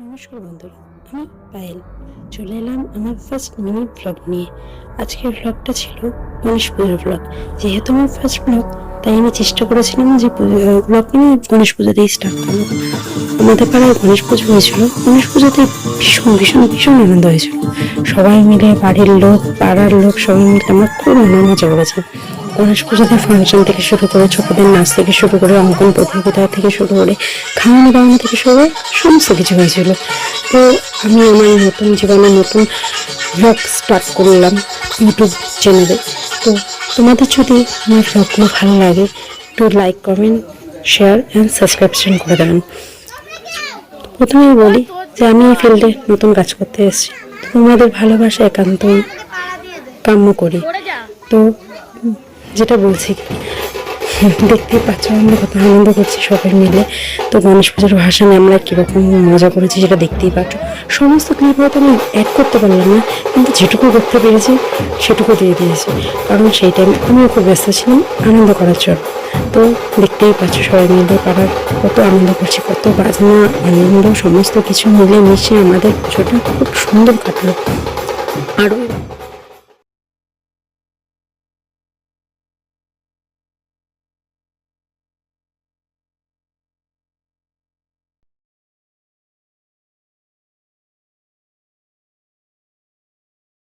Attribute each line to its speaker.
Speaker 1: নমস্কার বন্ধুরা, আমি পায়েল চলে এলাম আমার ফার্স্ট মিনি ব্লগ নিয়ে। আজকের ব্লগটা ছিল গণেশ পুজোর ব্লগ। যেহেতু আমার ফার্স্ট ব্লগ, তাই আমি চেষ্টা করেছিলাম যে ব্লগ নিয়ে গণেশ পুজো দিয়ে স্টার্ট করবো। আমাদের পাড়ায় গণেশ পুজো হয়েছিল। গণেশ পুজোতে ভীষণ ভীষণ ভীষণ আনন্দ হয়েছিল। সবাই মিলে, বাড়ির লোক, পাড়ার লোক সবাই মিলে আমরা খুব আনন্দ মজা করেছি। গণেশ পুজোতে ফাংশন থেকে শুরু করে, ছোটদের নাচ থেকে শুরু করে, অঙ্কন প্রতিযোগিতা থেকে শুরু করে, খাওয়ানো দাওয়ানো থেকে শুরু করে সমস্ত কিছু হয়েছিল। তো আমি আমার নতুন জীবনে নতুন ব্লগ স্টার্ট করলাম ইউটিউব চ্যানেলে। তো তোমাদের যদি আমার ব্লগগুলো ভালো লাগে, একটু like, comment, share and subscription করে দেবেন। প্রথমেই বলি যে আমি এই ফিল্ডে নতুন কাজ করতে এসেছি। তোমাদের ভালোবাসা একান্তই কাম্য করি। তো যেটা বলছি, দেখতেই পাচ্ছ আমরা কত আনন্দ করছি সবাই মিলে। তো গণেশ পুজোর ভাসানে আমরা কীরকম মজা করেছি সেটা দেখতেই পাচ্ছ। সমস্ত ক্লিপ হয়তো আমি অ্যাড করতে পারলাম না, কিন্তু যেটুকু করতে পেরেছি সেটুকু দিয়ে দিয়েছি, কারণ সেই টাইম আমিও খুব ব্যস্ত ছিলাম আনন্দ করার জন্য। তো দেখতেই পাচ্ছ সবাই মিলে পাড়ার কত আনন্দ করছি, কত বাজনা, আনন্দ, সমস্ত কিছু মিলে মিশে আমাদের পুজোটা খুব সুন্দর কাটলো। আরও